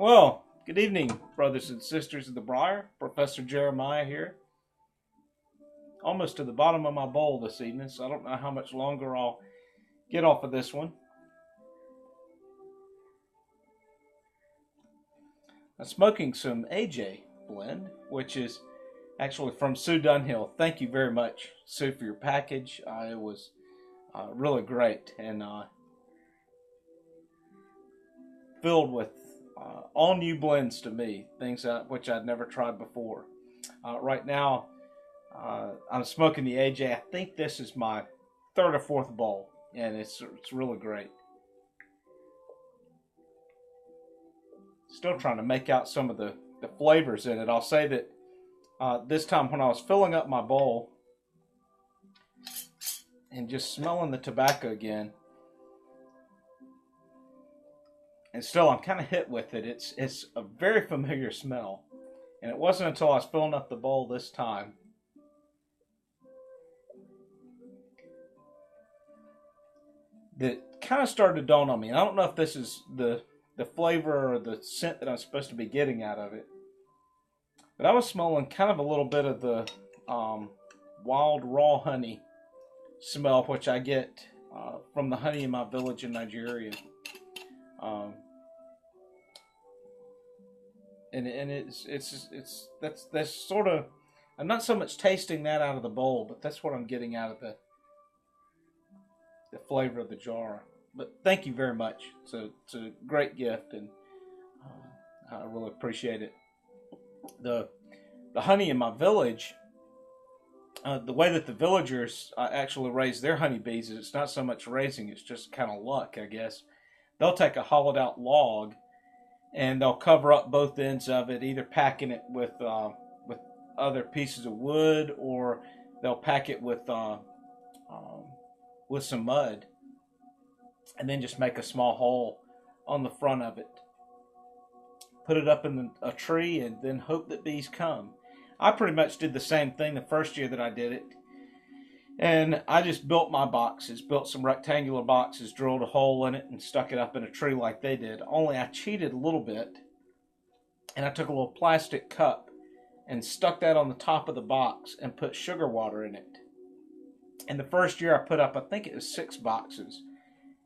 Well, good evening, brothers and sisters of the Briar. Professor Jeremiah here. Almost to the bottom of my bowl this evening, so I don't know how much longer I'll get off of this one. I'm smoking some AJ blend, which is actually from Sue Dunhill. Thank you very much, Sue, for your package. It was really great and filled with all new blends to me, things which I'd never tried before. Right now, I'm smoking the AJ. I think this is my third or fourth bowl, and it's really great. Still trying to make out some of the flavors in it. I'll say that this time when I was filling up my bowl and just smelling the tobacco again, and still I'm kind of hit with it. It's a very familiar smell, and it wasn't until I was filling up the bowl this time that kind of started to dawn on me. And I don't know if this is the flavor or the scent that I'm supposed to be getting out of it, but I was smelling kind of a little bit of the wild raw honey smell, which I get from the honey in my village in Nigeria. And that's sort of, I'm not so much tasting that out of the bowl, but that's what I'm getting out of the flavor of the jar. But thank you very much. It's a great gift, and I really appreciate it. The honey in my village, the way that the villagers actually raise their honeybees is it's not so much raising, it's just kind of luck, I guess. They'll take a hollowed out log and they'll cover up both ends of it, either packing it with other pieces of wood, or they'll pack it with some mud, and then just make a small hole on the front of it. Put it up in a tree, and then hope that bees come. I pretty much did the same thing the first year that I did it. And I just built my boxes, built some rectangular boxes, drilled a hole in it, and stuck it up in a tree like they did. Only I cheated a little bit, and I took a little plastic cup and stuck that on the top of the box and put sugar water in it. And the first year I put up, I think it was 6 boxes.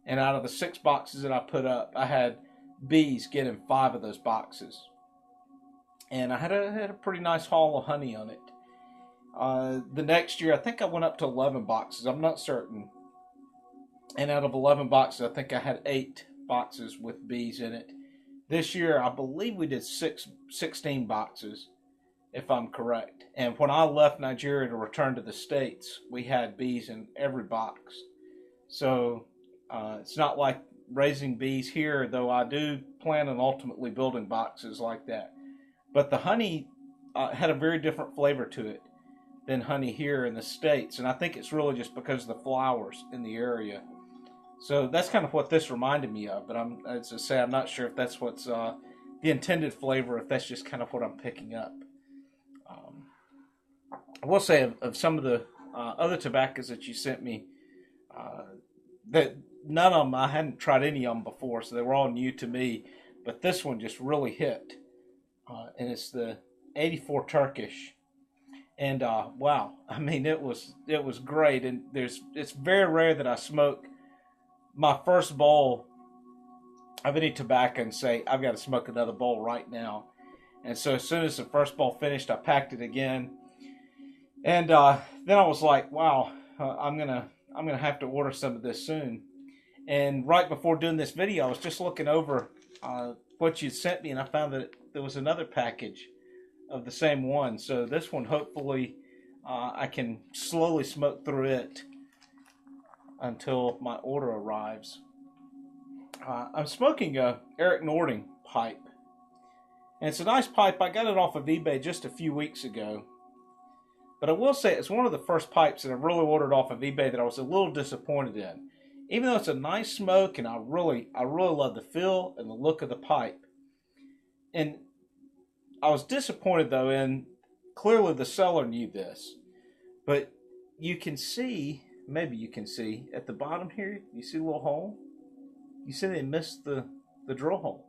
And out of the 6 boxes that I put up, I had bees get in 5 of those boxes. And I had a pretty nice haul of honey on it. The next year, I think I went up to 11 boxes. I'm not certain. And out of 11 boxes, I think I had 8 boxes with bees in it. This year, I believe we did 16 boxes, if I'm correct. And when I left Nigeria to return to the States, we had bees in every box. So it's not like raising bees here, though I do plan on ultimately building boxes like that. But the honey had a very different flavor to it than honey here in the States, and I think it's really just because of the flowers in the area. So that's kind of what this reminded me of, but as I say, I'm not sure if that's what's the intended flavor, if that's just kind of what I'm picking up. I will say of some of the other tobaccos that you sent me, that none of them, I hadn't tried any of them before, so they were all new to me, but this one just really hit, and it's the 84 Turkish. And wow, I mean, it was great. And it's very rare that I smoke my first bowl of any tobacco and say I've got to smoke another bowl right now. And so as soon as the first bowl finished, I packed it again. And then I was like, wow, I'm gonna have to order some of this soon. And right before doing this video, I was just looking over what you sent me, and I found that there was another package of the same one. So this one, hopefully I can slowly smoke through it until my order arrives. I'm smoking a Eric Nording pipe, and it's a nice pipe. I got it off of eBay just a few weeks ago, but I will say it's one of the first pipes that I really ordered off of eBay that I was a little disappointed in. Even though it's a nice smoke, and I really love the feel and the look of the pipe. And I was disappointed, though, and clearly the seller knew this. But you can see, maybe you can see, at the bottom here, you see a little hole? You see they missed the drill hole.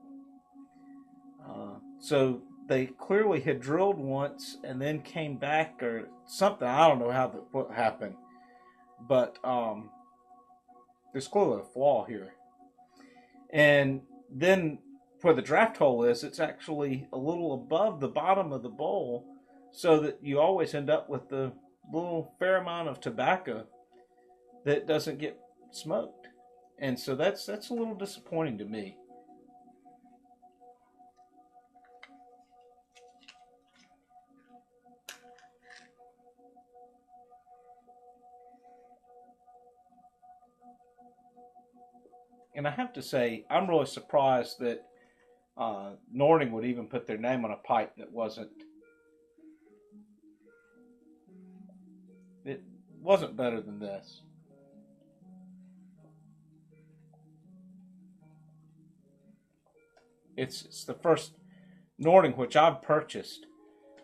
So they clearly had drilled once and then came back or something. I don't know what happened, but there's clearly a flaw here. And then where the draft hole is, it's actually a little above the bottom of the bowl, so that you always end up with the little fair amount of tobacco that doesn't get smoked. And so that's a little disappointing to me. And I have to say, I'm really surprised that Nording would even put their name on a pipe that wasn't better than this. It's the first Nording which I've purchased,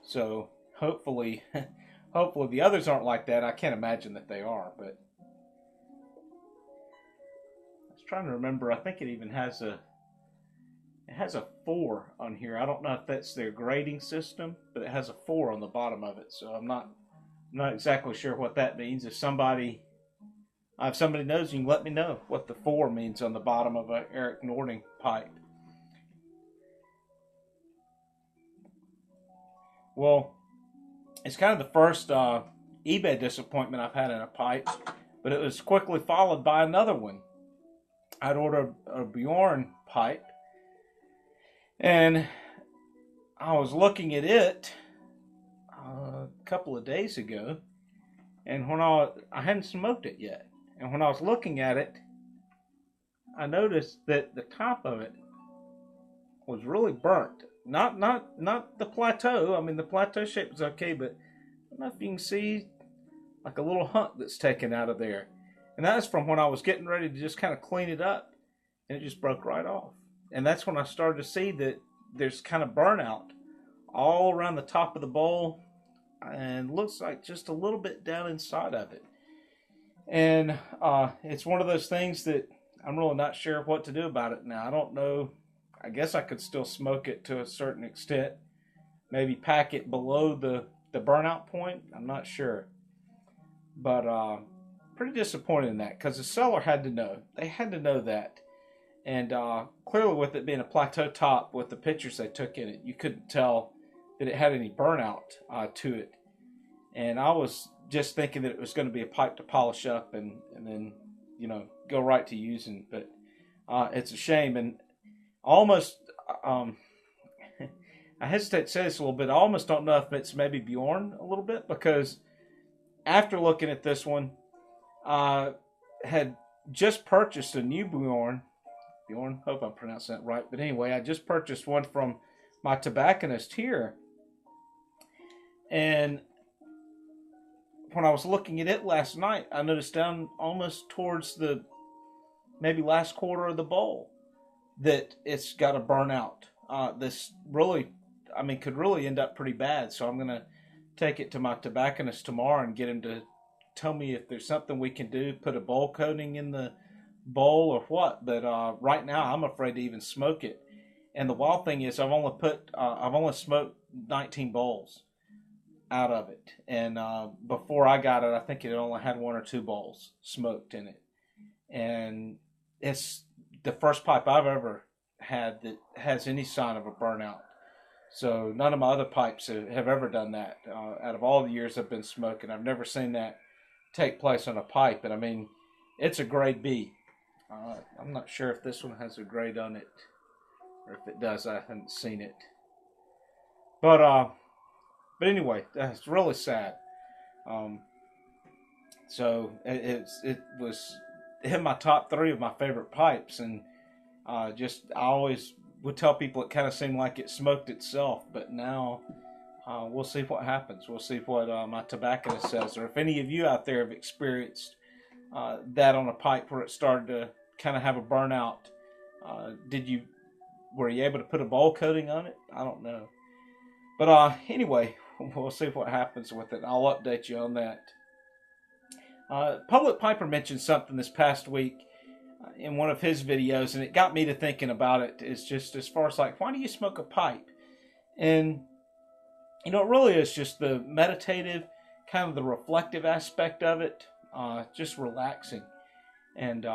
so hopefully the others aren't like that. I can't imagine that they are, but I was trying to remember. I think it even has a 4 on here. I don't know if that's their grading system, but it has a 4 on the bottom of it. So I'm not exactly sure what that means. If somebody knows, you can let me know what the 4 means on the bottom of an Eric Nording pipe. Well, it's kind of the first eBay disappointment I've had in a pipe, but it was quickly followed by another one. I'd ordered a Bjorn pipe, and I was looking at it a couple of days ago, and when I hadn't smoked it yet, and when I was looking at it, I noticed that the top of it was really burnt. Not the plateau. I mean, the plateau shape was okay, but I don't know if you can see like a little hunk that's taken out of there. And that's from when I was getting ready to just kind of clean it up, and it just broke right off. And that's when I started to see that there's kind of burnout all around the top of the bowl, and looks like just a little bit down inside of it. And it's one of those things that I'm really not sure what to do about it now. I don't know. I guess I could still smoke it to a certain extent. Maybe pack it below the burnout point. I'm not sure. But pretty disappointed in that, because the seller had to know. They had to know that. And clearly with it being a plateau top, with the pictures they took in it, you couldn't tell that it had any burnout to it. And I was just thinking that it was going to be a pipe to polish up and then, go right to using. But it's a shame. And almost, I hesitate to say this a little bit, I almost don't know if it's maybe Bjorn a little bit, because after looking at this one, I had just purchased a new Bjorn, hope I'm pronouncing that right, but anyway, I just purchased one from my tobacconist here, and when I was looking at it last night, I noticed down almost towards the maybe last quarter of the bowl that it's got a burnout. This really, could really end up pretty bad. So I'm going to take it to my tobacconist tomorrow and get him to tell me if there's something we can do, put a bowl coating in the bowl or what. But right now I'm afraid to even smoke it. And the wild thing is I've only smoked 19 bowls out of it. And before I got it, I think it only had 1 or 2 bowls smoked in it. And it's the first pipe I've ever had that has any sign of a burnout. So none of my other pipes have ever done that. Out of all the years I've been smoking, I've never seen that take place on a pipe. And it's a grade B. I'm not sure if this one has a grade on it, or if it does, I haven't seen it. But anyway, that's really sad. So it was in my top 3 of my favorite pipes, and I always would tell people it kind of seemed like it smoked itself, but now we'll see what happens. We'll see what my tobacconist says, or if any of you out there have experienced that on a pipe where it started to kind of have a burnout. Were you able to put a bowl coating on it? I don't know. But anyway, we'll see what happens with it. I'll update you on that. PublicPiper mentioned something this past week in one of his videos, and it got me to thinking about it. Is just as far as like, why do you smoke a pipe? And you know, it really is just the meditative, kind of the reflective aspect of it, just relaxing. And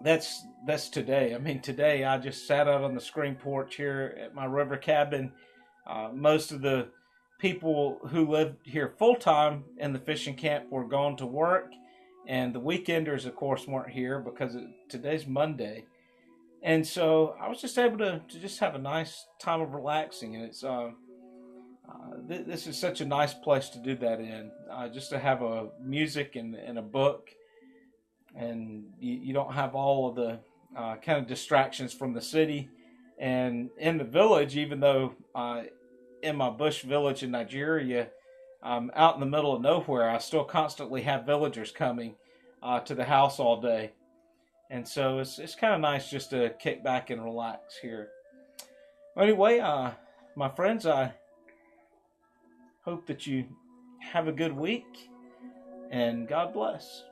that's today. I mean, today I just sat out on the screen porch here at my river cabin. Most of the people who lived here full time in the fishing camp were gone to work, and the weekenders, of course, weren't here because today's Monday. And so I was just able to just have a nice time of relaxing, and it's this is such a nice place to do that in, just to have a music and a book, and you don't have all of the kind of distractions from the city. And in the village, even though in my bush village in Nigeria, out in the middle of nowhere, I still constantly have villagers coming to the house all day. And so it's kind of nice just to kick back and relax here. Well, anyway, my friends, I hope that you have a good week, and God bless.